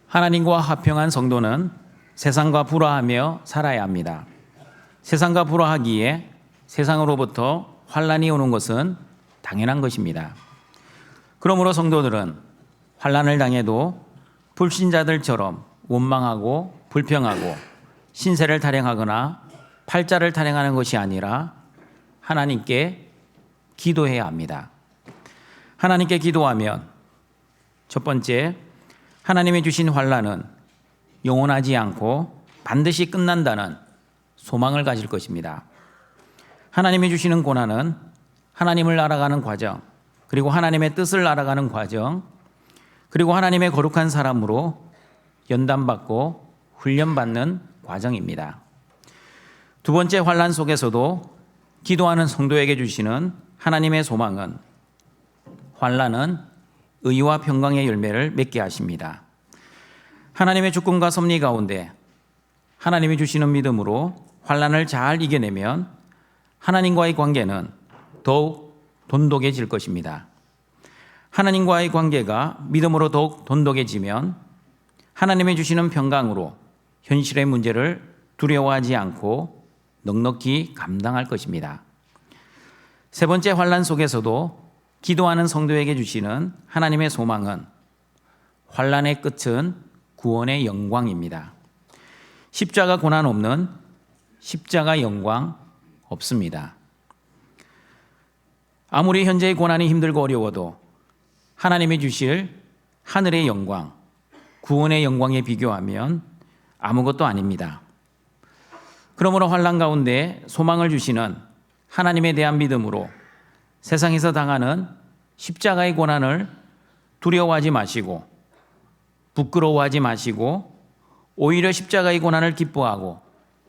하나님과 화평한 성도는 세상과 불화하며 살아야 합니다. 세상과 불화하기에 세상으로부터 환난이 오는 것은 당연한 것입니다. 그러므로 성도들은 환난을 당해도 불신자들처럼 원망하고 불평하고 신세를 타령하거나 팔자를 타령하는 것이 아니라 하나님께 기도해야 합니다. 하나님께 기도하면 첫 번째, 하나님이 주신 환난은 영원하지 않고 반드시 끝난다는 소망을 가질 것입니다. 하나님이 주시는 고난은 하나님을 알아가는 과정, 그리고 하나님의 뜻을 알아가는 과정, 그리고 하나님의 거룩한 사람으로 연단받고 훈련받는 과정입니다. 두 번째, 환난 속에서도 기도하는 성도에게 주시는 하나님의 소망은 환난은 의와 평강의 열매를 맺게 하십니다. 하나님의 주권과 섭리 가운데 하나님이 주시는 믿음으로 환난을 잘 이겨내면 하나님과의 관계는 더욱 돈독해질 것입니다. 하나님과의 관계가 믿음으로 더욱 돈독해지면 하나님이 주시는 평강으로 현실의 문제를 두려워하지 않고 넉넉히 감당할 것입니다. 세 번째, 환난 속에서도 기도하는 성도에게 주시는 하나님의 소망은 환난의 끝은 구원의 영광입니다. 십자가 고난 없는 십자가 영광 없습니다. 아무리 현재의 고난이 힘들고 어려워도 하나님이 주실 하늘의 영광, 구원의 영광에 비교하면 아무것도 아닙니다. 그러므로 환난 가운데 소망을 주시는 하나님에 대한 믿음으로 세상에서 당하는 십자가의 고난을 두려워하지 마시고 부끄러워하지 마시고 오히려 십자가의 고난을 기뻐하고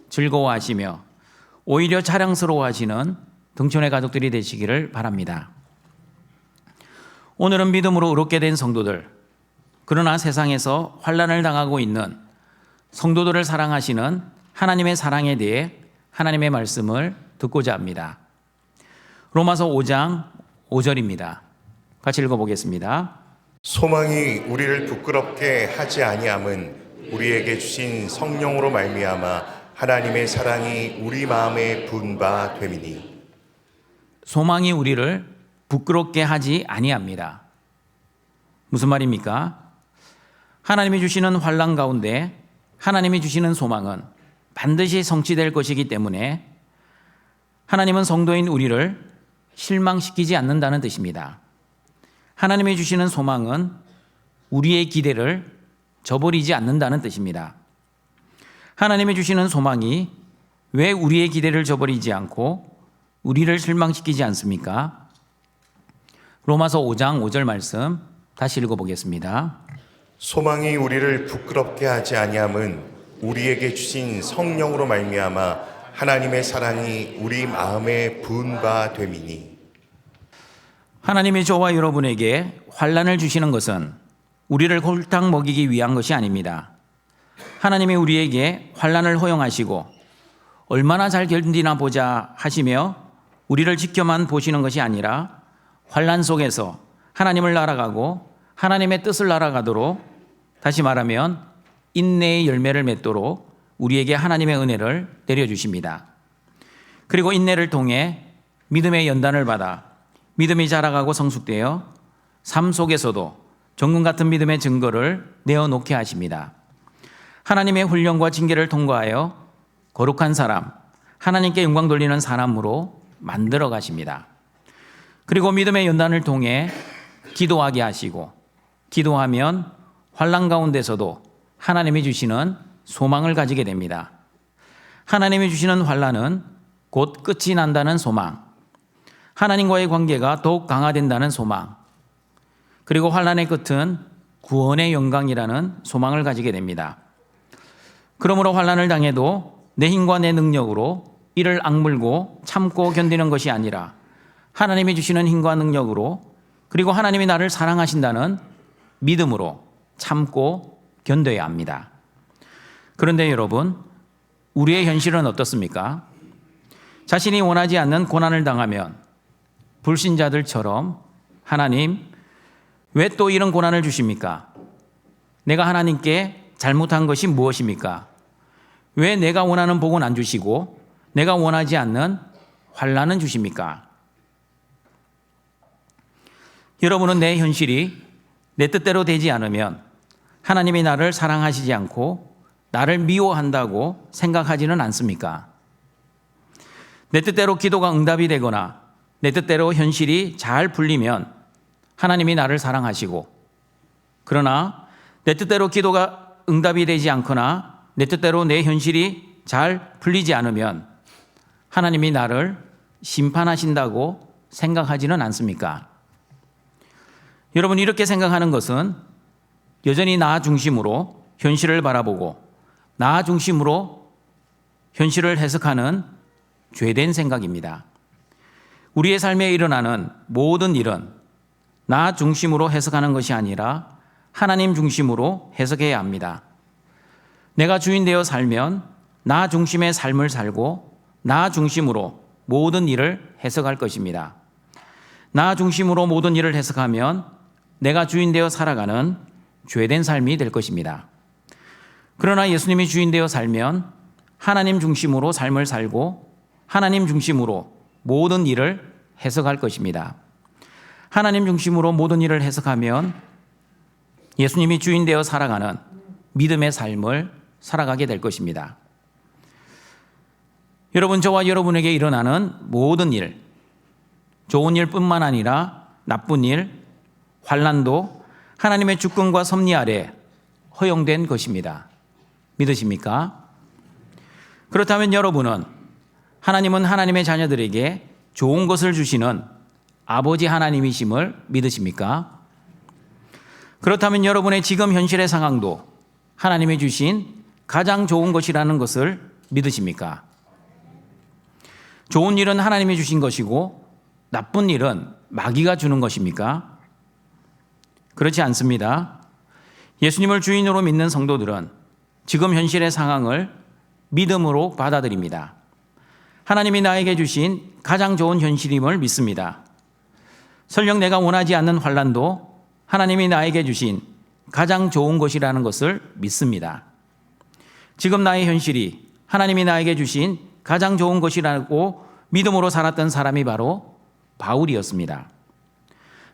즐거워하시며 오히려 자랑스러워하시는 등촌의 가족들이 되시기를 바랍니다. 오늘은 믿음으로 의롭게 된 성도들, 그러나 세상에서 환난을 당하고 있는 성도들을 사랑하시는 하나님의 사랑에 대해 하나님의 말씀을 듣고자 합니다. 로마서 5장 5절입니다. 같이 읽어보겠습니다. 소망이 우리를 부끄럽게 하지 아니함은 우리에게 주신 성령으로 말미암아 하나님의 사랑이 우리 마음에 부은 바 됨이니. 소망이 우리를 부끄럽게 하지 아니합니다. 무슨 말입니까? 하나님이 주시는 환난 가운데 하나님이 주시는 소망은 반드시 성취될 것이기 때문에 하나님은 성도인 우리를 실망시키지 않는다는 뜻입니다. 하나님이 주시는 소망은 우리의 기대를 저버리지 않는다는 뜻입니다. 하나님이 주시는 소망이 왜 우리의 기대를 저버리지 않고 우리를 실망시키지 않습니까? 로마서 5장 5절 말씀 다시 읽어보겠습니다. 소망이 우리를 부끄럽게 하지 아니함은 우리에게 주신 성령으로 말미암아 하나님의 사랑이 우리 마음에 부은 바 됨이니. 하나님이 저와 여러분에게 환난을 주시는 것은 우리를 홀딱 먹이기 위한 것이 아닙니다. 하나님이 우리에게 환난을 허용하시고 얼마나 잘 견디나 보자 하시며 우리를 지켜만 보시는 것이 아니라 환난 속에서 하나님을 알아가고 하나님의 뜻을 알아가도록, 다시 말하면 인내의 열매를 맺도록 우리에게 하나님의 은혜를 내려주십니다. 그리고 인내를 통해 믿음의 연단을 받아 믿음이 자라가고 성숙되어 삶 속에서도 정금 같은 믿음의 증거를 내어놓게 하십니다. 하나님의 훈련과 징계를 통과하여 거룩한 사람, 하나님께 영광 돌리는 사람으로 만들어 가십니다. 그리고 믿음의 연단을 통해 기도하게 하시고 기도하면 환난 가운데서도 하나님이 주시는 소망을 가지게 됩니다. 하나님이 주시는 환난은 곧 끝이 난다는 소망, 하나님과의 관계가 더욱 강화된다는 소망, 그리고 환난의 끝은 구원의 영광이라는 소망을 가지게 됩니다. 그러므로 환난을 당해도 내 힘과 내 능력으로 이를 악물고 참고 견디는 것이 아니라 하나님이 주시는 힘과 능력으로, 그리고 하나님이 나를 사랑하신다는 믿음으로 참고 견뎌야 합니다. 그런데 여러분, 우리의 현실은 어떻습니까? 자신이 원하지 않는 고난을 당하면 불신자들처럼 하나님, 왜 또 이런 고난을 주십니까? 내가 하나님께 잘못한 것이 무엇입니까? 왜 내가 원하는 복은 안 주시고 내가 원하지 않는 환난은 주십니까? 여러분은 내 현실이 내 뜻대로 되지 않으면 하나님이 나를 사랑하시지 않고 나를 미워한다고 생각하지는 않습니까? 내 뜻대로 기도가 응답이 되거나 내 뜻대로 현실이 잘 풀리면 하나님이 나를 사랑하시고, 그러나 내 뜻대로 기도가 응답이 되지 않거나 내 뜻대로 내 현실이 잘 풀리지 않으면 하나님이 나를 심판하신다고 생각하지는 않습니까? 여러분, 이렇게 생각하는 것은 여전히 나 중심으로 현실을 바라보고 나 중심으로 현실을 해석하는 죄된 생각입니다. 우리의 삶에 일어나는 모든 일은 나 중심으로 해석하는 것이 아니라 하나님 중심으로 해석해야 합니다. 내가 주인 되어 살면 나 중심의 삶을 살고 나 중심으로 모든 일을 해석할 것입니다. 나 중심으로 모든 일을 해석하면 내가 주인 되어 살아가는 죄된 삶이 될 것입니다. 그러나 예수님이 주인 되어 살면 하나님 중심으로 삶을 살고 하나님 중심으로 모든 일을 해석할 것입니다. 하나님 중심으로 모든 일을 해석하면 예수님이 주인 되어 살아가는 믿음의 삶을 살아가게 될 것입니다. 여러분, 저와 여러분에게 일어나는 모든 일, 좋은 일뿐만 아니라 나쁜 일, 환난도 하나님의 주권과 섭리 아래 허용된 것입니다. 믿으십니까? 그렇다면 여러분은 하나님은 하나님의 자녀들에게 좋은 것을 주시는 아버지 하나님이심을 믿으십니까? 그렇다면 여러분의 지금 현실의 상황도 하나님이 주신 가장 좋은 것이라는 것을 믿으십니까? 좋은 일은 하나님이 주신 것이고 나쁜 일은 마귀가 주는 것입니까? 그렇지 않습니다. 예수님을 주인으로 믿는 성도들은 지금 현실의 상황을 믿음으로 받아들입니다. 하나님이 나에게 주신 가장 좋은 현실임을 믿습니다. 설령 내가 원하지 않는 환난도 하나님이 나에게 주신 가장 좋은 것이라는 것을 믿습니다. 지금 나의 현실이 하나님이 나에게 주신 가장 좋은 것이라고 믿음으로 살았던 사람이 바로 바울이었습니다.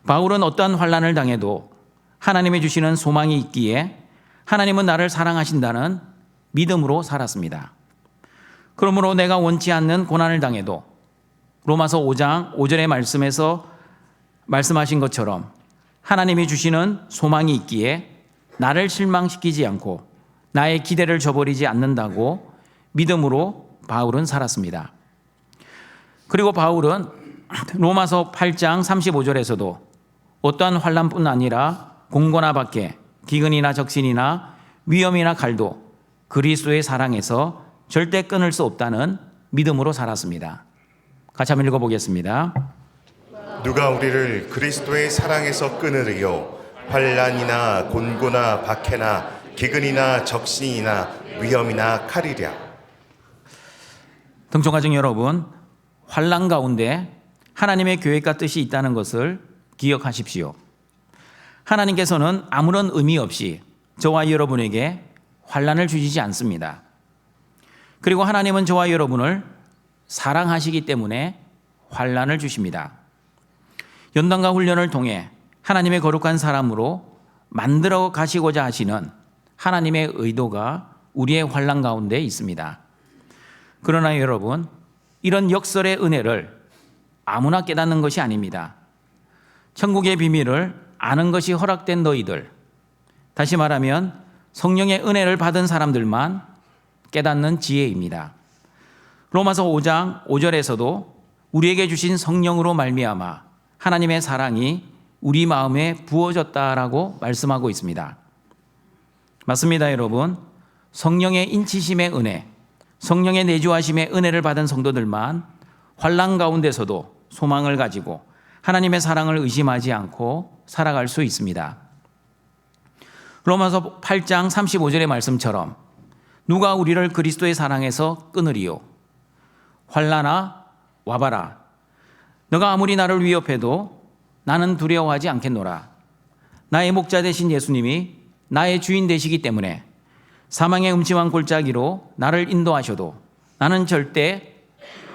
바울은 어떠한 환난을 당해도 하나님이 주시는 소망이 있기에 하나님은 나를 사랑하신다는 믿음으로 살았습니다. 그러므로 내가 원치 않는 고난을 당해도 로마서 5장 5절의 말씀에서 말씀하신 것처럼 하나님이 주시는 소망이 있기에 나를 실망시키지 않고 나의 기대를 저버리지 않는다고 믿음으로 바울은 살았습니다. 그리고 바울은 로마서 8장 35절에서도 어떠한 환난뿐 아니라 공고나 박해, 기근이나 적신이나 위험이나 칼도 그리스도의 사랑에서 절대 끊을 수 없다는 믿음으로 살았습니다. 같이 한번 읽어보겠습니다. 누가 우리를 그리스도의 사랑에서 끊으리요? 환난이나 곤고나 박해나 기근이나 적신이나 위험이나 칼이랴. 등촌가족 여러분, 환난 가운데 하나님의 계획과 뜻이 있다는 것을 기억하십시오. 하나님께서는 아무런 의미 없이 저와 여러분에게 환난을 주시지 않습니다. 그리고 하나님은 저와 여러분을 사랑하시기 때문에 환난을 주십니다. 연단과 훈련을 통해 하나님의 거룩한 사람으로 만들어 가시고자 하시는 하나님의 의도가 우리의 환난 가운데 있습니다. 그러나 여러분, 이런 역설의 은혜를 아무나 깨닫는 것이 아닙니다. 천국의 비밀을 아는 것이 허락된 너희들, 다시 말하면 성령의 은혜를 받은 사람들만 깨닫는 지혜입니다. 로마서 5장 5절에서도 우리에게 주신 성령으로 말미암아 하나님의 사랑이 우리 마음에 부어졌다라고 말씀하고 있습니다. 맞습니다, 여러분. 성령의 인치심의 은혜, 성령의 내주하심의 은혜를 받은 성도들만 환난 가운데서도 소망을 가지고 하나님의 사랑을 의심하지 않고 살아갈 수 있습니다. 로마서 8장 35절의 말씀처럼 누가 우리를 그리스도의 사랑에서 끊으리요? 환난아 와봐라. 너가 아무리 나를 위협해도 나는 두려워하지 않겠노라. 나의 목자 되신 예수님이 나의 주인 되시기 때문에 사망의 음침한 골짜기로 나를 인도하셔도 나는 절대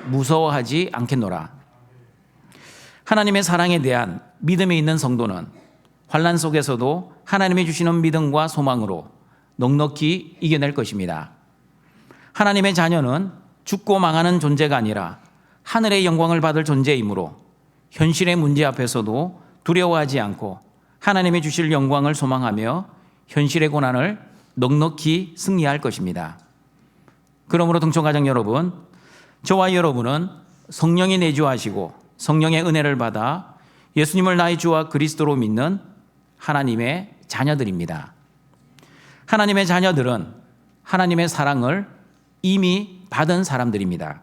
무서워하지 않겠노라. 하나님의 사랑에 대한 믿음이 있는 성도는 환난 속에서도 하나님이 주시는 믿음과 소망으로 넉넉히 이겨낼 것입니다. 하나님의 자녀는 죽고 망하는 존재가 아니라 하늘의 영광을 받을 존재이므로 현실의 문제 앞에서도 두려워하지 않고 하나님이 주실 영광을 소망하며 현실의 고난을 넉넉히 승리할 것입니다. 그러므로 동청가정 여러분, 저와 여러분은 성령이 내주하시고 성령의 은혜를 받아 예수님을 나의 주와 그리스도로 믿는 하나님의 자녀들입니다. 하나님의 자녀들은 하나님의 사랑을 이미 받은 사람들입니다.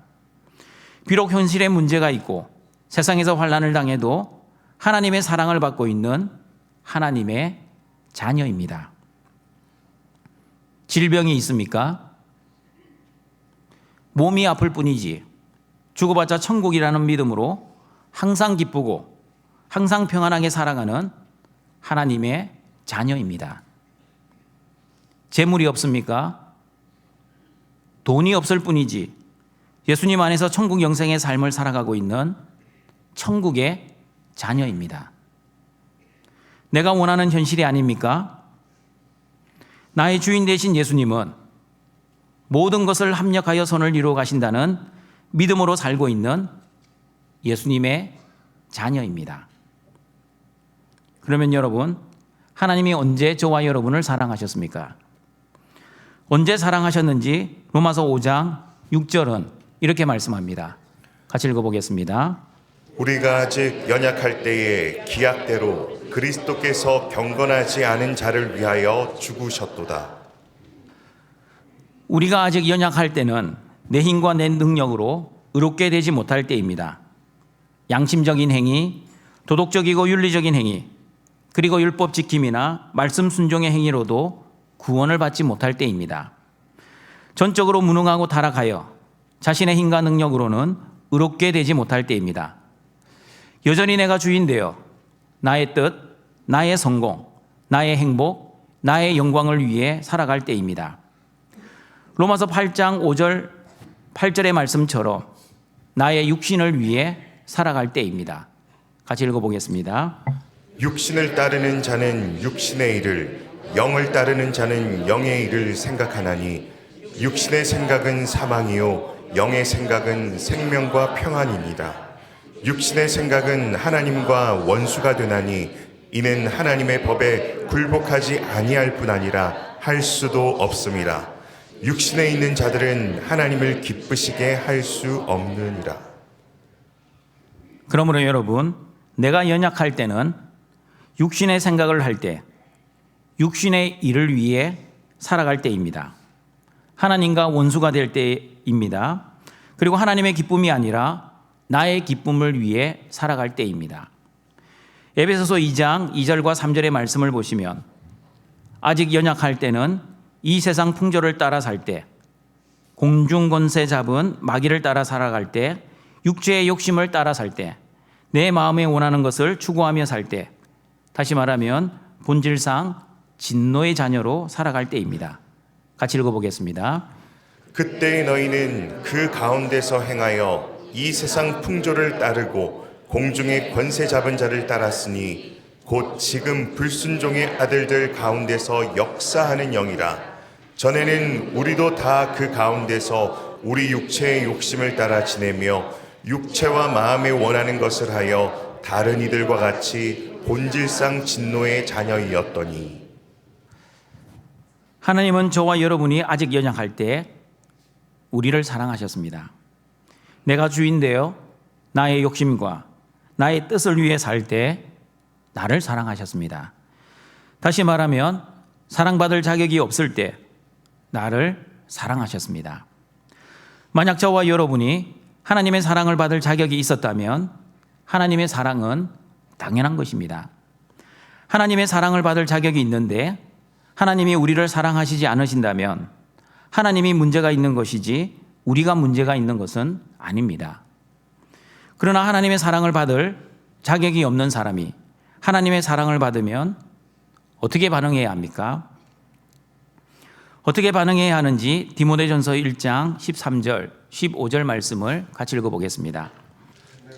비록 현실에 문제가 있고 세상에서 환난을 당해도 하나님의 사랑을 받고 있는 하나님의 자녀입니다. 질병이 있습니까? 몸이 아플 뿐이지 죽어봤자 천국이라는 믿음으로 항상 기쁘고 항상 평안하게 살아가는 하나님의 자녀입니다. 재물이 없습니까? 돈이 없을 뿐이지 예수님 안에서 천국 영생의 삶을 살아가고 있는 천국의 자녀입니다. 내가 원하는 현실이 아닙니까? 나의 주인 되신 예수님은 모든 것을 합력하여 선을 이루어 가신다는 믿음으로 살고 있는 예수님의 자녀입니다. 그러면 여러분, 하나님이 언제 저와 여러분을 사랑하셨습니까? 언제 사랑하셨는지 로마서 5장 6절은 이렇게 말씀합니다. 같이 읽어보겠습니다. 우리가 아직 연약할 때에 기약대로 그리스도께서 경건하지 않은 자를 위하여 죽으셨도다. 우리가 아직 연약할 때는 내 힘과 내 능력으로 의롭게 되지 못할 때입니다. 양심적인 행위, 도덕적이고 윤리적인 행위, 그리고 율법 지킴이나 말씀 순종의 행위로도 구원을 받지 못할 때입니다. 전적으로 무능하고 타락하여 자신의 힘과 능력으로는 의롭게 되지 못할 때입니다. 여전히 내가 주인 되어 나의 뜻, 나의 성공, 나의 행복, 나의 영광을 위해 살아갈 때입니다. 로마서 8장 5절 8절의 말씀처럼 나의 육신을 위해 살아갈 때입니다. 같이 읽어보겠습니다. 육신을 따르는 자는 육신의 일을, 영을 따르는 자는 영의 일을 생각하나니 육신의 생각은 사망이요 영의 생각은 생명과 평안입니다. 육신의 생각은 하나님과 원수가 되나니 이는 하나님의 법에 굴복하지 아니할 뿐 아니라 할 수도 없음이라. 육신에 있는 자들은 하나님을 기쁘시게 할 수 없느니라. 그러므로 여러분, 내가 연약할 때는 육신의 생각을 할 때, 육신의 일을 위해 살아갈 때입니다. 하나님과 원수가 될 때입니다. 그리고 하나님의 기쁨이 아니라 나의 기쁨을 위해 살아갈 때입니다. 에베소서 2장 2절과 3절의 말씀을 보시면 아직 연약할 때는 이 세상 풍조를 따라 살 때, 공중 권세 잡은 마귀를 따라 살아갈 때, 육체의 욕심을 따라 살 때, 내 마음에 원하는 것을 추구하며 살 때, 다시 말하면 본질상 진노의 자녀로 살아갈 때입니다. 같이 읽어보겠습니다. 그때 너희는 그 가운데서 행하여 이 세상 풍조를 따르고 공중의 권세 잡은 자를 따랐으니 곧 지금 불순종의 아들들 가운데서 역사하는 영이라. 전에는 우리도 다 그 가운데서 우리 육체의 욕심을 따라 지내며 육체와 마음에 원하는 것을 하여 다른 이들과 같이 본질상 진노의 자녀이었더니. 하나님은 저와 여러분이 아직 연약할 때 우리를 사랑하셨습니다. 내가 주인 되어 나의 욕심과 나의 뜻을 위해 살 때 나를 사랑하셨습니다. 다시 말하면 사랑받을 자격이 없을 때 나를 사랑하셨습니다. 만약 저와 여러분이 하나님의 사랑을 받을 자격이 있었다면 하나님의 사랑은 당연한 것입니다. 하나님의 사랑을 받을 자격이 있는데 하나님이 우리를 사랑하시지 않으신다면 하나님이 문제가 있는 것이지 우리가 문제가 있는 것은 아닙니다. 그러나 하나님의 사랑을 받을 자격이 없는 사람이 하나님의 사랑을 받으면 어떻게 반응해야 합니까? 어떻게 반응해야 하는지 디모데전서 1장 13절, 15절 말씀을 같이 읽어보겠습니다.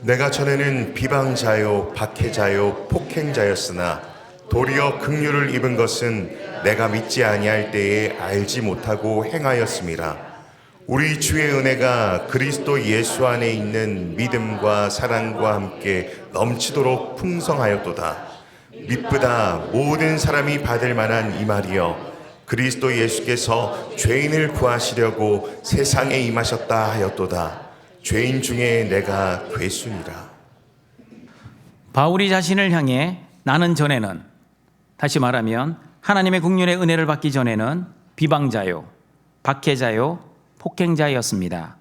내가 전에는 비방자요 박해자요 폭행자였으나 도리어 긍휼을 입은 것은 내가 믿지 아니할 때에 알지 못하고 행하였음이라. 우리 주의 은혜가 그리스도 예수 안에 있는 믿음과 사랑과 함께 넘치도록 풍성하였도다. 미쁘다 모든 사람이 받을 만한 이 말이여, 그리스도 예수께서 죄인을 구하시려고 세상에 임하셨다 하였도다. 죄인 중에 내가 괴순이라. 바울이 자신을 향해 나는 전에는, 다시 말하면 하나님의 국률의 은혜를 받기 전에는 비방자요, 박해자요, 폭행자였습니다.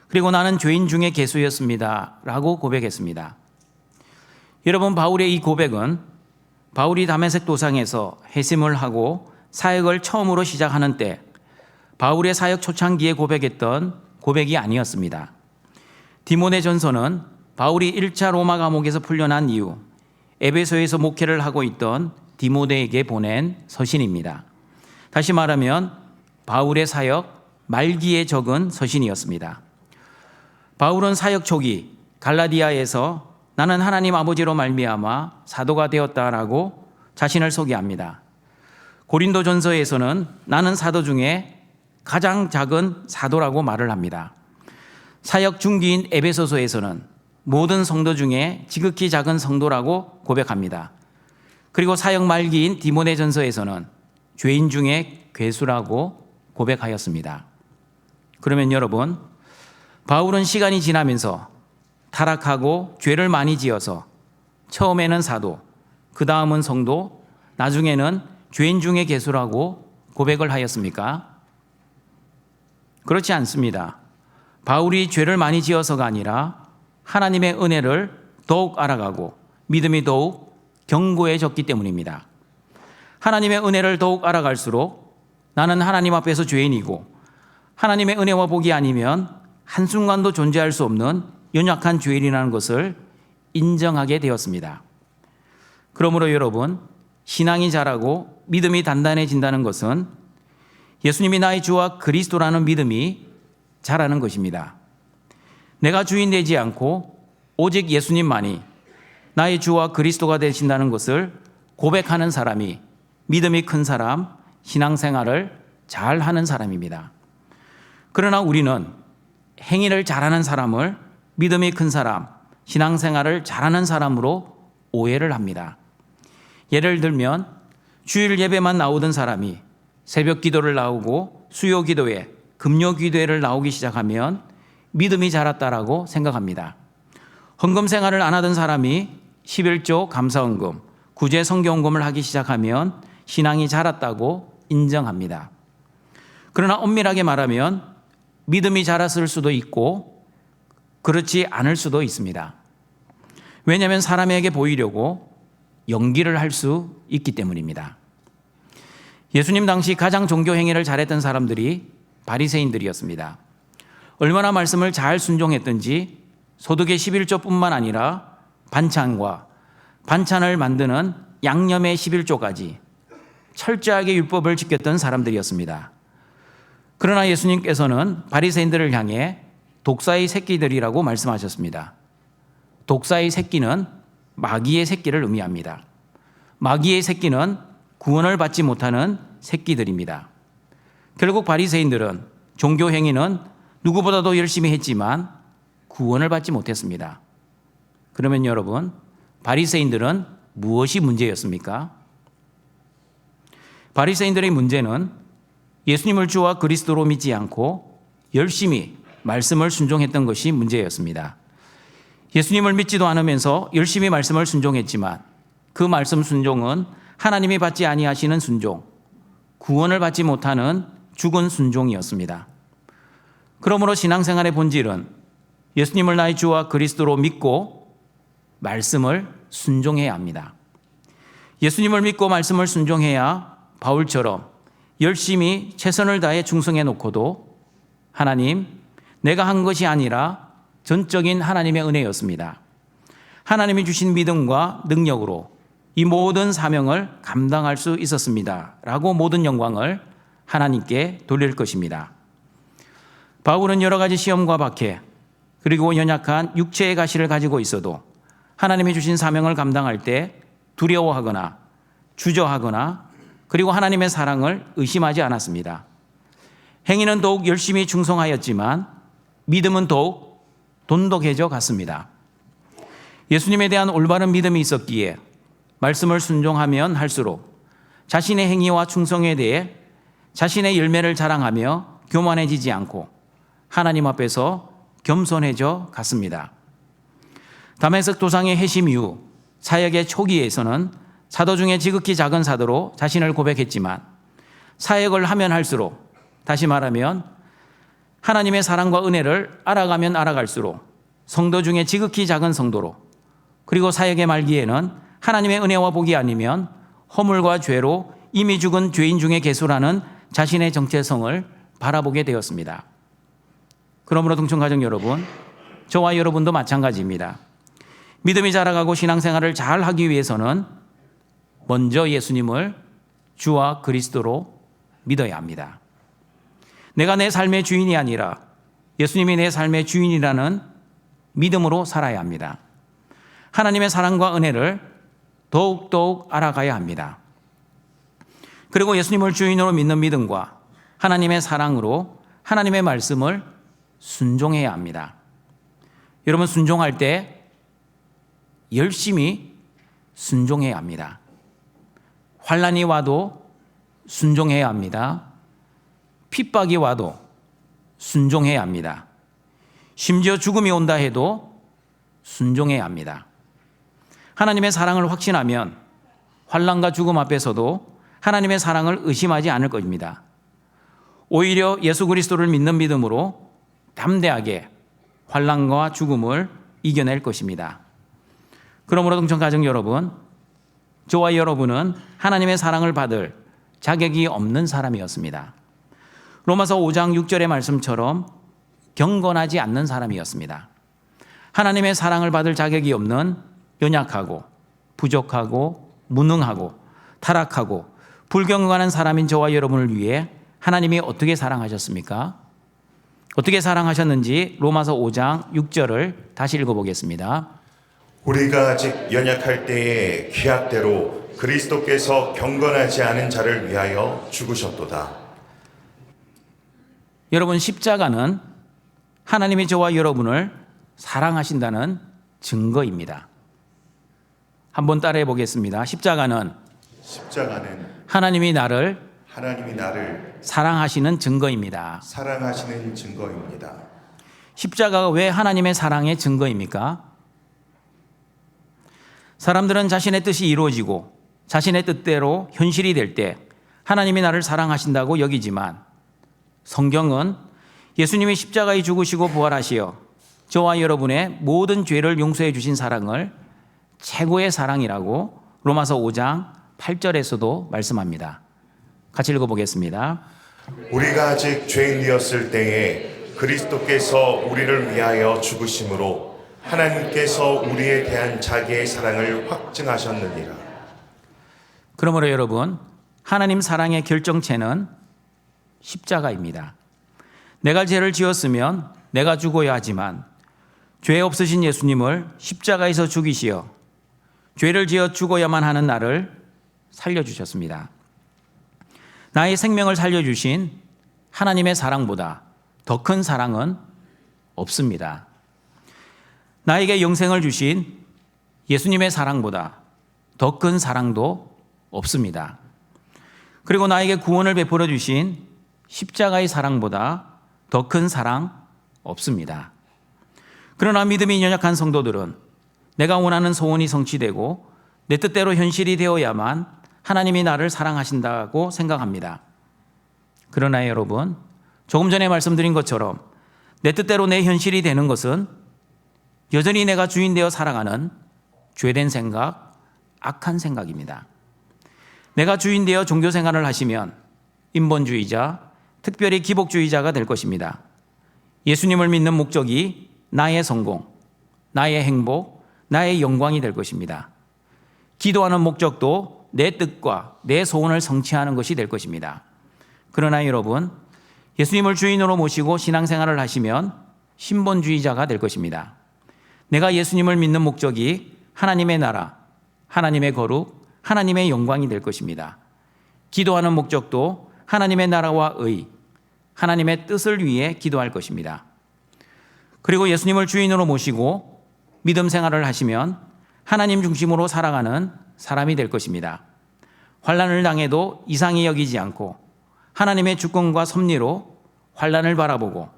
그리고 나는 죄인 중에 괴수였습니다 라고 고백했습니다. 여러분, 바울의 이 고백은 바울이 다메섹 도상에서 회심을 하고 사역을 처음으로 시작하는 때 바울의 사역 초창기에 고백했던 고백이 아니었습니다. 디모데전서는 바울이 1차 로마 감옥에서 풀려난 이후 에베소에서 목회를 하고 있던 디모데에게 보낸 서신입니다. 다시 말하면 바울의 사역 말기에 적은 서신이었습니다. 바울은 사역 초기 갈라디아에서 나는 하나님 아버지로 말미암아 사도가 되었다라고 자신을 소개합니다. 고린도전서에서는 나는 사도 중에 가장 작은 사도라고 말을 합니다. 사역 중기인 에베소서에서는 모든 성도 중에 지극히 작은 성도라고 고백합니다. 그리고 사역 말기인 디모데전서에서는 죄인 중에 괴수라고 고백하였습니다. 그러면 여러분, 바울은 시간이 지나면서 타락하고 죄를 많이 지어서 처음에는 사도, 그 다음은 성도, 나중에는 죄인 중에 괴수라고 고백을 하였습니까? 그렇지 않습니다. 바울이 죄를 많이 지어서가 아니라 하나님의 은혜를 더욱 알아가고 믿음이 더욱 견고해졌기 때문입니다. 하나님의 은혜를 더욱 알아갈수록 나는 하나님 앞에서 죄인이고 하나님의 은혜와 복이 아니면 한순간도 존재할 수 없는 연약한 죄인이라는 것을 인정하게 되었습니다. 그러므로 여러분, 신앙이 자라고 믿음이 단단해진다는 것은 예수님이 나의 주와 그리스도라는 믿음이 자라는 것입니다. 내가 주인 되지 않고 오직 예수님만이 나의 주와 그리스도가 되신다는 것을 고백하는 사람이 믿음이 큰 사람, 신앙생활을 잘하는 사람입니다. 그러나 우리는 행위를 잘하는 사람을 믿음이 큰 사람, 신앙생활을 잘하는 사람으로 오해를 합니다. 예를 들면 주일 예배만 나오던 사람이 새벽 기도를 나오고 수요 기도회, 금요 기도회를 나오기 시작하면 믿음이 자랐다라고 생각합니다. 헌금 생활을 안 하던 사람이 11조 감사헌금, 구제 성경헌금을 하기 시작하면 신앙이 자랐다고 인정합니다. 그러나 엄밀하게 말하면 믿음이 자랐을 수도 있고 그렇지 않을 수도 있습니다. 왜냐하면 사람에게 보이려고 연기를 할 수 있기 때문입니다. 예수님 당시 가장 종교 행위를 잘했던 사람들이 바리새인들이었습니다. 얼마나 말씀을 잘 순종했던지 소득의 11조뿐만 아니라 반찬과 반찬을 만드는 양념의 11조까지 철저하게 율법을 지켰던 사람들이었습니다. 그러나 예수님께서는 바리새인들을 향해 독사의 새끼들이라고 말씀하셨습니다. 독사의 새끼는 마귀의 새끼를 의미합니다. 마귀의 새끼는 구원을 받지 못하는 새끼들입니다. 결국 바리새인들은 종교 행위는 누구보다도 열심히 했지만 구원을 받지 못했습니다. 그러면 여러분, 바리새인들은 무엇이 문제였습니까? 바리새인들의 문제는 예수님을 주와 그리스도로 믿지 않고 열심히 말씀을 순종했던 것이 문제였습니다. 예수님을 믿지도 않으면서 열심히 말씀을 순종했지만 그 말씀 순종은 하나님이 받지 아니하시는 순종, 구원을 받지 못하는 죽은 순종이었습니다. 그러므로 신앙생활의 본질은 예수님을 나의 주와 그리스도로 믿고 말씀을 순종해야 합니다. 예수님을 믿고 말씀을 순종해야 바울처럼 열심히 최선을 다해 충성해 놓고도 하나님, 내가 한 것이 아니라 전적인 하나님의 은혜였습니다. 하나님이 주신 믿음과 능력으로 이 모든 사명을 감당할 수 있었습니다. 라고 모든 영광을 하나님께 돌릴 것입니다. 바울은 여러 가지 시험과 박해 그리고 연약한 육체의 가시를 가지고 있어도 하나님이 주신 사명을 감당할 때 두려워하거나 주저하거나 그리고 하나님의 사랑을 의심하지 않았습니다. 행위는 더욱 열심히 충성하였지만 믿음은 더욱 돈독해져 갔습니다. 예수님에 대한 올바른 믿음이 있었기에 말씀을 순종하면 할수록 자신의 행위와 충성에 대해 자신의 열매를 자랑하며 교만해지지 않고 하나님 앞에서 겸손해져 갔습니다. 다메섹 도상의 회심 이후 사역의 초기에서는 사도 중에 지극히 작은 사도로 자신을 고백했지만 사역을 하면 할수록, 다시 말하면 하나님의 사랑과 은혜를 알아가면 알아갈수록 성도 중에 지극히 작은 성도로, 그리고 사역의 말기에는 하나님의 은혜와 복이 아니면 허물과 죄로 이미 죽은 죄인 중에 개수라는 자신의 정체성을 바라보게 되었습니다. 그러므로 동청가족 여러분, 저와 여러분도 마찬가지입니다. 믿음이 자라가고 신앙생활을 잘 하기 위해서는 먼저 예수님을 주와 그리스도로 믿어야 합니다. 내가 내 삶의 주인이 아니라 예수님이 내 삶의 주인이라는 믿음으로 살아야 합니다. 하나님의 사랑과 은혜를 더욱더욱 알아가야 합니다. 그리고 예수님을 주인으로 믿는 믿음과 하나님의 사랑으로 하나님의 말씀을 순종해야 합니다. 여러분, 순종할 때 열심히 순종해야 합니다. 환난이 와도 순종해야 합니다. 핍박이 와도 순종해야 합니다. 심지어 죽음이 온다 해도 순종해야 합니다. 하나님의 사랑을 확신하면 환난과 죽음 앞에서도 하나님의 사랑을 의심하지 않을 것입니다. 오히려 예수 그리스도를 믿는 믿음으로 담대하게 환난과 죽음을 이겨낼 것입니다. 그러므로 동청가족 여러분, 저와 여러분은 하나님의 사랑을 받을 자격이 없는 사람이었습니다. 로마서 5장 6절의 말씀처럼 경건하지 않는 사람이었습니다. 하나님의 사랑을 받을 자격이 없는 연약하고 부족하고 무능하고 타락하고 불경건한 사람인 저와 여러분을 위해 하나님이 어떻게 사랑하셨습니까? 어떻게 사랑하셨는지 로마서 5장 6절을 다시 읽어보겠습니다. 우리가 아직 연약할 때에 기약대로 그리스도께서 경건하지 않은 자를 위하여 죽으셨도다. 여러분, 십자가는 하나님이 저와 여러분을 사랑하신다는 증거입니다. 한번 따라해 보겠습니다. 십자가는 하나님이 나를 사랑하시는 증거입니다. 사랑하시는 증거입니다. 십자가가 왜 하나님의 사랑의 증거입니까? 사람들은 자신의 뜻이 이루어지고 자신의 뜻대로 현실이 될 때 하나님이 나를 사랑하신다고 여기지만, 성경은 예수님이 십자가에 죽으시고 부활하시어 저와 여러분의 모든 죄를 용서해 주신 사랑을 최고의 사랑이라고 로마서 5장 8절에서도 말씀합니다. 같이 읽어보겠습니다. 우리가 아직 죄인이었을 때에 그리스도께서 우리를 위하여 죽으심으로 하나님께서 우리에 대한 자기의 사랑을 확증하셨느니라. 그러므로 여러분, 하나님 사랑의 결정체는 십자가입니다. 내가 죄를 지었으면 내가 죽어야 하지만 죄 없으신 예수님을 십자가에서 죽이시어 죄를 지어 죽어야만 하는 나를 살려주셨습니다. 나의 생명을 살려주신 하나님의 사랑보다 더 큰 사랑은 없습니다. 나에게 영생을 주신 예수님의 사랑보다 더 큰 사랑도 없습니다. 그리고 나에게 구원을 베풀어 주신 십자가의 사랑보다 더 큰 사랑 없습니다. 그러나 믿음이 연약한 성도들은 내가 원하는 소원이 성취되고 내 뜻대로 현실이 되어야만 하나님이 나를 사랑하신다고 생각합니다. 그러나 여러분, 조금 전에 말씀드린 것처럼 내 뜻대로 내 현실이 되는 것은 여전히 내가 주인 되어 살아가는 죄된 생각, 악한 생각입니다. 내가 주인 되어 종교 생활을 하시면 인본주의자, 특별히 기복주의자가 될 것입니다. 예수님을 믿는 목적이 나의 성공, 나의 행복, 나의 영광이 될 것입니다. 기도하는 목적도 내 뜻과 내 소원을 성취하는 것이 될 것입니다. 그러나 여러분, 예수님을 주인으로 모시고 신앙생활을 하시면 신본주의자가 될 것입니다. 내가 예수님을 믿는 목적이 하나님의 나라, 하나님의 거룩, 하나님의 영광이 될 것입니다. 기도하는 목적도 하나님의 나라와 의, 하나님의 뜻을 위해 기도할 것입니다. 그리고 예수님을 주인으로 모시고 믿음 생활을 하시면 하나님 중심으로 살아가는 사람이 될 것입니다. 환난을 당해도 이상히 여기지 않고 하나님의 주권과 섭리로 환난을 바라보고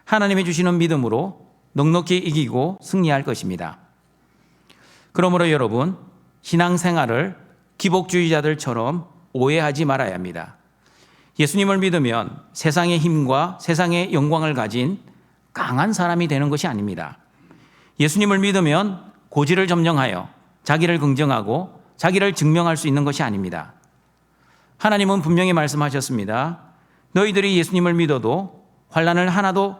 하나님이 주시는 믿음으로 넉넉히 이기고 승리할 것입니다. 그러므로 여러분, 신앙생활을 기복주의자들처럼 오해하지 말아야 합니다. 예수님을 믿으면 세상의 힘과 세상의 영광을 가진 강한 사람이 되는 것이 아닙니다. 예수님을 믿으면 고지를 점령하여 자기를 긍정하고 자기를 증명할 수 있는 것이 아닙니다. 하나님은 분명히 말씀하셨습니다. 너희들이 예수님을 믿어도 환난을 하나도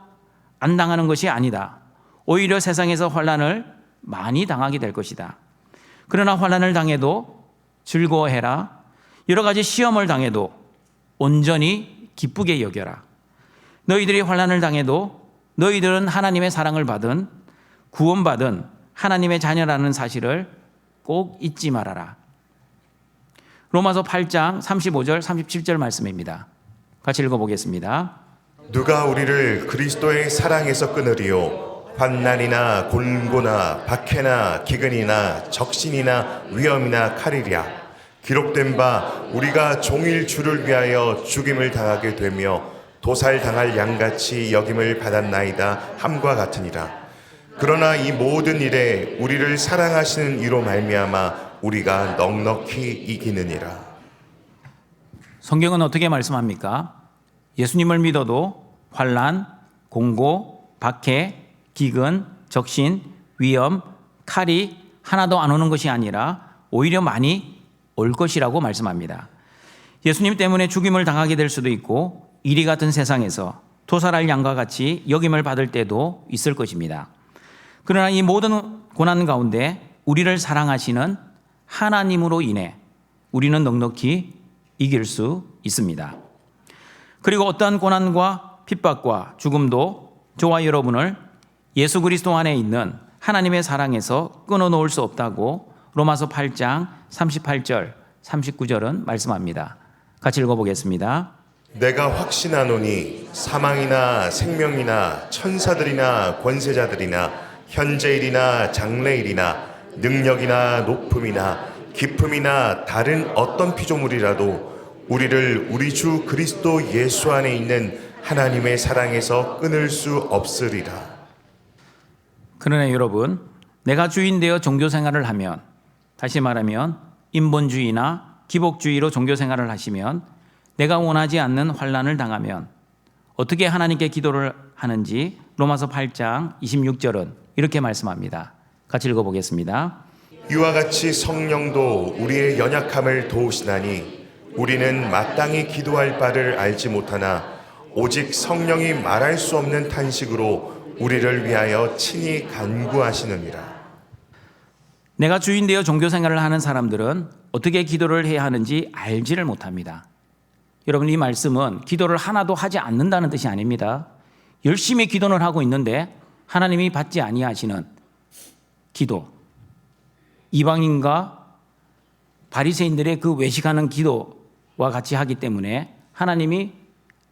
안 당하는 것이 아니다. 오히려 세상에서 환난을 많이 당하게 될 것이다. 그러나 환난을 당해도 즐거워해라. 여러 가지 시험을 당해도 온전히 기쁘게 여겨라. 너희들이 환난을 당해도 너희들은 하나님의 사랑을 받은 구원받은 하나님의 자녀라는 사실을 꼭 잊지 말아라. 로마서 8장 35절 37절 말씀입니다. 같이 읽어보겠습니다. 누가 우리를 그리스도의 사랑에서 끊으리요? 환난이나 곤고나 박해나 기근이나 적신이나 위험이나 칼이랴. 기록된 바 우리가 종일 주를 위하여 죽임을 당하게 되며 도살당할 양같이 여김을 받았나이다 함과 같으니라. 그러나 이 모든 일에 우리를 사랑하시는 이로 말미암아 우리가 넉넉히 이기느니라. 성경은 어떻게 말씀합니까? 예수님을 믿어도 환난, 공고, 박해, 기근, 적신, 위험, 칼이 하나도 안 오는 것이 아니라 오히려 많이 올 것이라고 말씀합니다. 예수님 때문에 죽임을 당하게 될 수도 있고 이리 같은 세상에서 도살할 양과 같이 여김을 받을 때도 있을 것입니다. 그러나 이 모든 고난 가운데 우리를 사랑하시는 하나님으로 인해 우리는 넉넉히 이길 수 있습니다. 그리고 어떠한 고난과 핍박과 죽음도 저와 여러분을 예수 그리스도 안에 있는 하나님의 사랑에서 끊어놓을 수 없다고 로마서 8장 38절 39절은 말씀합니다. 같이 읽어보겠습니다. 내가 확신하노니 사망이나 생명이나 천사들이나 권세자들이나 현재일이나 장래일이나 능력이나 높음이나 깊음이나 다른 어떤 피조물이라도 우리를 우리 주 그리스도 예수 안에 있는 하나님의 사랑에서 끊을 수 없으리라. 그러나 여러분, 내가 주인 되어 종교 생활을 하면, 다시 말하면 인본주의나 기복주의로 종교 생활을 하시면 내가 원하지 않는 환난을 당하면 어떻게 하나님께 기도를 하는지 로마서 8장 26절은 이렇게 말씀합니다. 같이 읽어보겠습니다. 이와 같이 성령도 우리의 연약함을 도우시나니 우리는 마땅히 기도할 바를 알지 못하나 오직 성령이 말할 수 없는 탄식으로 우리를 위하여 친히 간구하시느니라. 내가 주인 되어 종교 생활을 하는 사람들은 어떻게 기도를 해야 하는지 알지를 못합니다. 여러분, 이 말씀은 기도를 하나도 하지 않는다는 뜻이 아닙니다. 열심히 기도는 하고 있는데 하나님이 받지 아니하시는 기도, 이방인과 바리새인들의 그 외식하는 기도와 같이 하기 때문에 하나님이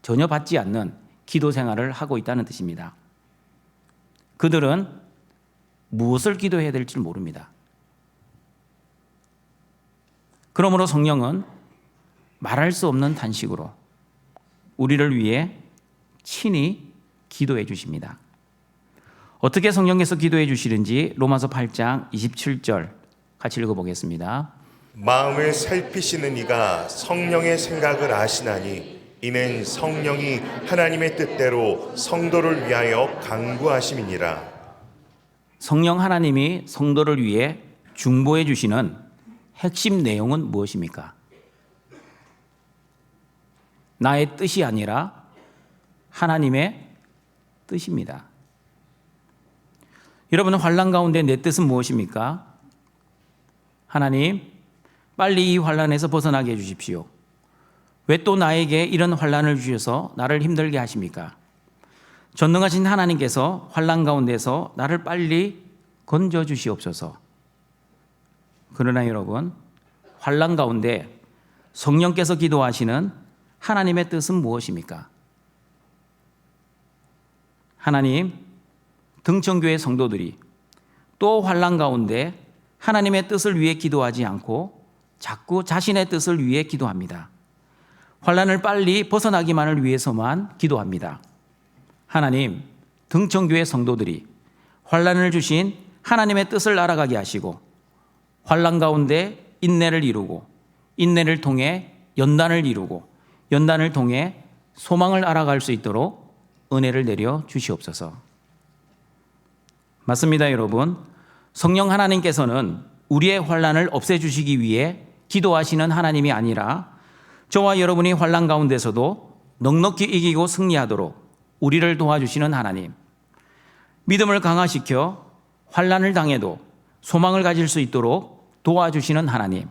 전혀 받지 않는 기도 생활을 하고 있다는 뜻입니다. 그들은 무엇을 기도해야 될지 모릅니다. 그러므로 성령은 말할 수 없는 탄식으로 우리를 위해 친히 기도해 주십니다. 어떻게 성령께서 기도해 주시는지 로마서 8장 27절 같이 읽어보겠습니다. 마음을 살피시는 이가 성령의 생각을 아시나니 이는 성령이 하나님의 뜻대로 성도를 위하여 간구하심이니라. 성령 하나님이 성도를 위해 중보해 주시는 핵심 내용은 무엇입니까? 나의 뜻이 아니라 하나님의 뜻입니다. 여러분, 환난 가운데 내 뜻은 무엇입니까? 하나님, 빨리 이 환난에서 벗어나게 해 주십시오. 왜 또 나에게 이런 환난을 주셔서 나를 힘들게 하십니까? 전능하신 하나님께서 환난 가운데서 나를 빨리 건져 주시옵소서. 그러나 여러분, 환난 가운데 성령께서 기도하시는 하나님의 뜻은 무엇입니까? 하나님, 등천교회 성도들이 또 환난 가운데 하나님의 뜻을 위해 기도하지 않고 자꾸 자신의 뜻을 위해 기도합니다. 환난을 빨리 벗어나기만을 위해서만 기도합니다. 하나님, 등천교회 성도들이 환난을 주신 하나님의 뜻을 알아가게 하시고 환난 가운데 인내를 이루고 인내를 통해 연단을 이루고 연단을 통해 소망을 알아갈 수 있도록 은혜를 내려 주시옵소서. 맞습니다, 여러분. 성령 하나님께서는 우리의 환난을 없애주시기 위해 기도하시는 하나님이 아니라 저와 여러분이 환난 가운데서도 넉넉히 이기고 승리하도록 우리를 도와주시는 하나님, 믿음을 강화시켜 환난을 당해도 소망을 가질 수 있도록 도와주시는 하나님,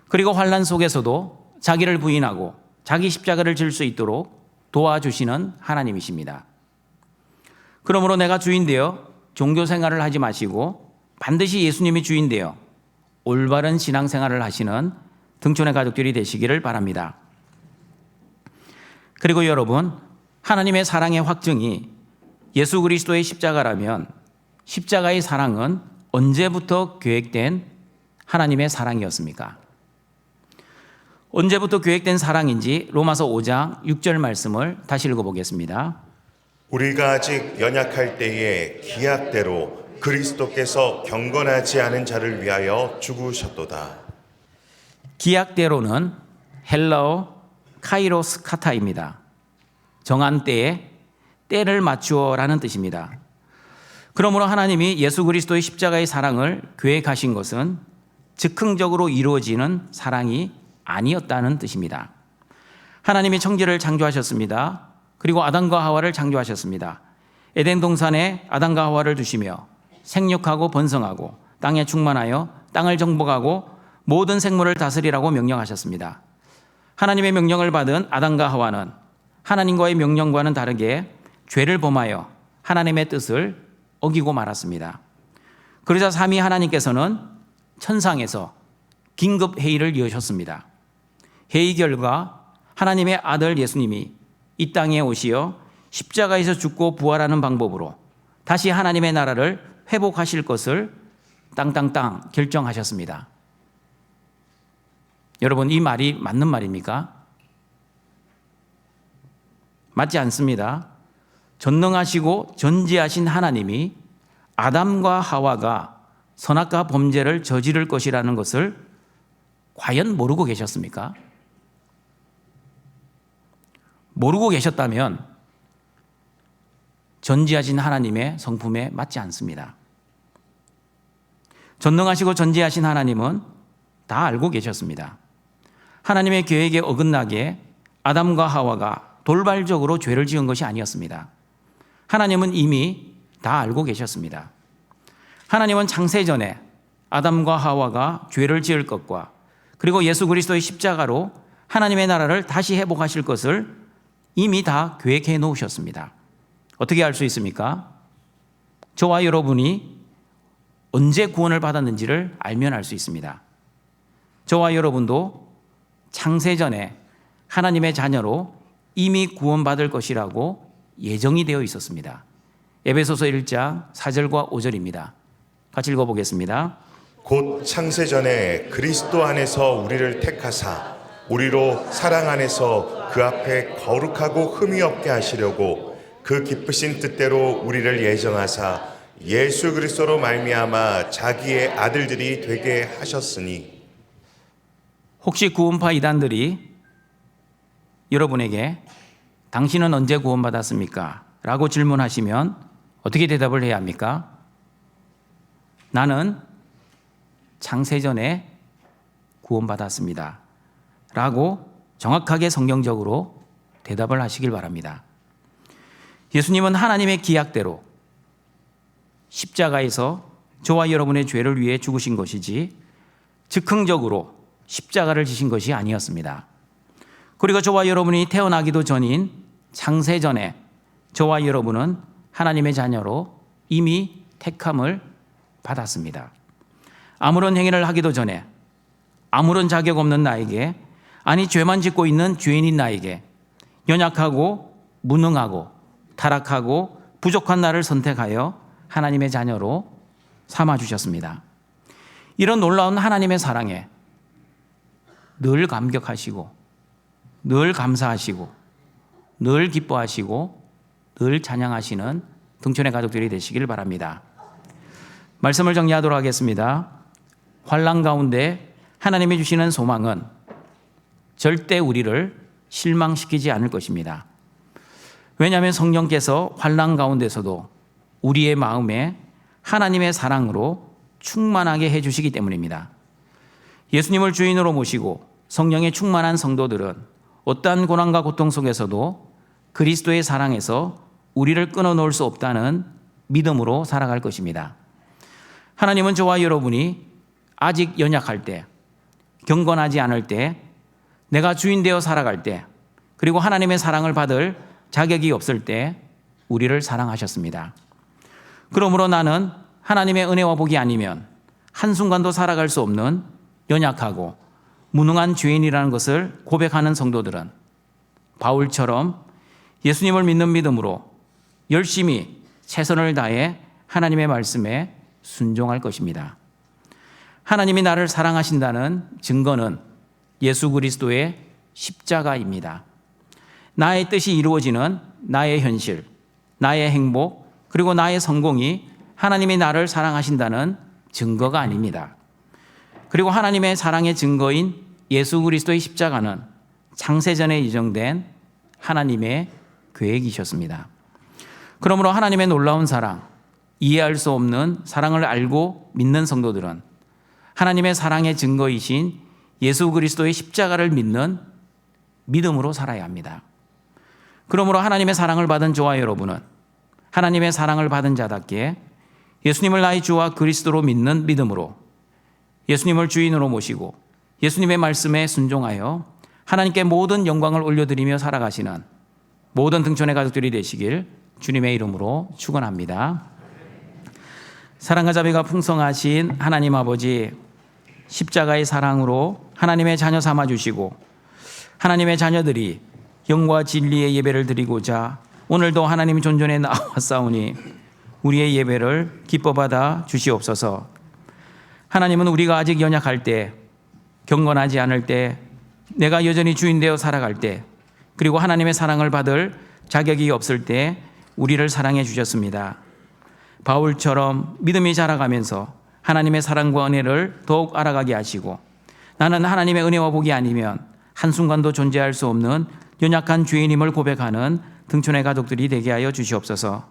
그리고 환난 속에서도 자기를 부인하고 자기 십자가를 질 수 있도록 도와주시는 하나님이십니다. 그러므로 내가 주인 되어 종교 생활을 하지 마시고 반드시 예수님이 주인 되어 올바른 신앙생활을 하시는 등촌의 가족들이 되시기를 바랍니다. 그리고 여러분, 하나님의 사랑의 확증이 예수 그리스도의 십자가라면 십자가의 사랑은 언제부터 계획된 하나님의 사랑이었습니까? 언제부터 계획된 사랑인지 로마서 5장 6절 말씀을 다시 읽어보겠습니다. 우리가 아직 연약할 때에 기약대로 그리스도께서 경건하지 않은 자를 위하여 죽으셨도다. 기약대로는 헬라어 카이로스 카타입니다. 정한 때에 때를 맞추어라는 뜻입니다. 그러므로 하나님이 예수 그리스도의 십자가의 사랑을 계획하신 것은 즉흥적으로 이루어지는 사랑이 아니었다는 뜻입니다. 하나님이 천지를 창조하셨습니다. 그리고 아담과 하와를 창조하셨습니다. 에덴 동산에 아담과 하와를 두시며 생육하고 번성하고 땅에 충만하여 땅을 정복하고 모든 생물을 다스리라고 명령하셨습니다. 하나님의 명령을 받은 아담과 하와는 하나님과의 명령과는 다르게 죄를 범하여 하나님의 뜻을 어기고 말았습니다. 그러자 삼위 하나님께서는 천상에서 긴급 회의를 여셨습니다. 회의 결과 하나님의 아들 예수님이 이 땅에 오시어 십자가에서 죽고 부활하는 방법으로 다시 하나님의 나라를 회복하실 것을 땅땅땅 결정하셨습니다. 여러분, 이 말이 맞는 말입니까? 맞지 않습니다. 전능하시고 전지하신 하나님이 아담과 하와가 선악과 범죄를 저지를 것이라는 것을 과연 모르고 계셨습니까? 모르고 계셨다면 전지하신 하나님의 성품에 맞지 않습니다. 전능하시고 전지하신 하나님은 다 알고 계셨습니다. 하나님의 계획에 어긋나게 아담과 하와가 돌발적으로 죄를 지은 것이 아니었습니다. 하나님은 이미 다 알고 계셨습니다. 하나님은 창세전에 아담과 하와가 죄를 지을 것과 그리고 예수 그리스도의 십자가로 하나님의 나라를 다시 회복하실 것을 이미 다 계획해 놓으셨습니다. 어떻게 알 수 있습니까? 저와 여러분이 언제 구원을 받았는지를 알면 알 수 있습니다. 저와 여러분도 창세전에 하나님의 자녀로 이미 구원받을 것이라고 예정이 되어 있었습니다. 에베소서 1장 4절과 5절입니다. 같이 읽어보겠습니다. 곧 창세전에 그리스도 안에서 우리를 택하사 우리로 사랑 안에서 그 앞에 거룩하고 흠이 없게 하시려고 그 기쁘신 뜻대로 우리를 예정하사 예수 그리스도로 말미암아 자기의 아들들이 되게 하셨으니. 혹시 구원파 이단들이 여러분에게 당신은 언제 구원받았습니까? 라고 질문하시면 어떻게 대답을 해야 합니까? 나는 창세전에 구원받았습니다. 라고 정확하게 성경적으로 대답을 하시길 바랍니다. 예수님은 하나님의 기약대로 십자가에서 저와 여러분의 죄를 위해 죽으신 것이지 즉흥적으로 십자가를 지신 것이 아니었습니다. 그리고 저와 여러분이 태어나기도 전인 창세 전에 저와 여러분은 하나님의 자녀로 이미 택함을 받았습니다. 아무런 행위를 하기도 전에 아무런 자격 없는 나에게, 아니 죄만 짓고 있는 죄인인 나에게, 연약하고 무능하고 타락하고 부족한 나를 선택하여 하나님의 자녀로 삼아주셨습니다. 이런 놀라운 하나님의 사랑에 늘 감격하시고 늘 감사하시고 늘 기뻐하시고 늘 찬양하시는 등촌의 가족들이 되시길 바랍니다. 말씀을 정리하도록 하겠습니다. 환난 가운데 하나님이 주시는 소망은 절대 우리를 실망시키지 않을 것입니다. 왜냐하면 성령께서 환난 가운데서도 우리의 마음에 하나님의 사랑으로 충만하게 해주시기 때문입니다. 예수님을 주인으로 모시고 성령에 충만한 성도들은 어떠한 고난과 고통 속에서도 그리스도의 사랑에서 우리를 끊어놓을 수 없다는 믿음으로 살아갈 것입니다. 하나님은 저와 여러분이 아직 연약할 때, 경건하지 않을 때, 내가 주인 되어 살아갈 때, 그리고 하나님의 사랑을 받을 자격이 없을 때 우리를 사랑하셨습니다. 그러므로 나는 하나님의 은혜와 복이 아니면 한순간도 살아갈 수 없는 연약하고 무능한 죄인이라는 것을 고백하는 성도들은 바울처럼 예수님을 믿는 믿음으로 열심히 최선을 다해 하나님의 말씀에 순종할 것입니다. 하나님이 나를 사랑하신다는 증거는 예수 그리스도의 십자가입니다. 나의 뜻이 이루어지는 나의 현실, 나의 행복, 그리고 나의 성공이 하나님이 나를 사랑하신다는 증거가 아닙니다. 그리고 하나님의 사랑의 증거인 예수 그리스도의 십자가는 창세전에 예정된 하나님의 계획이셨습니다. 그러므로 하나님의 놀라운 사랑, 이해할 수 없는 사랑을 알고 믿는 성도들은 하나님의 사랑의 증거이신 예수 그리스도의 십자가를 믿는 믿음으로 살아야 합니다. 그러므로 하나님의 사랑을 받은 저와 여러분은 하나님의 사랑을 받은 자답게 예수님을 나의 주와 그리스도로 믿는 믿음으로 예수님을 주인으로 모시고 예수님의 말씀에 순종하여 하나님께 모든 영광을 올려드리며 살아가시는 모든 등촌의 가족들이 되시길 주님의 이름으로 축원합니다. 사랑과 자비가 풍성하신 하나님 아버지, 십자가의 사랑으로 하나님의 자녀 삼아주시고 하나님의 자녀들이 영과 진리의 예배를 드리고자 오늘도 하나님 존전에 나왔사오니 우리의 예배를 기뻐 받아 주시옵소서. 하나님은 우리가 아직 연약할 때, 경건하지 않을 때, 내가 여전히 주인 되어 살아갈 때, 그리고 하나님의 사랑을 받을 자격이 없을 때 우리를 사랑해 주셨습니다. 바울처럼 믿음이 자라가면서 하나님의 사랑과 은혜를 더욱 알아가게 하시고 나는 하나님의 은혜와 복이 아니면 한순간도 존재할 수 없는 연약한 죄인임을 고백하는 등촌의 가족들이 되게 하여 주시옵소서.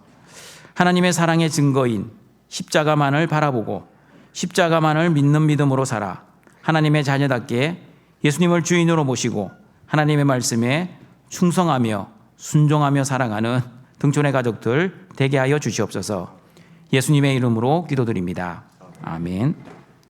하나님의 사랑의 증거인 십자가만을 바라보고 십자가만을 믿는 믿음으로 살아 하나님의 자녀답게 예수님을 주인으로 모시고 하나님의 말씀에 충성하며 순종하며 살아가는 등촌의 가족들 되게 하여 주시옵소서. 예수님의 이름으로 기도드립니다. 아멘.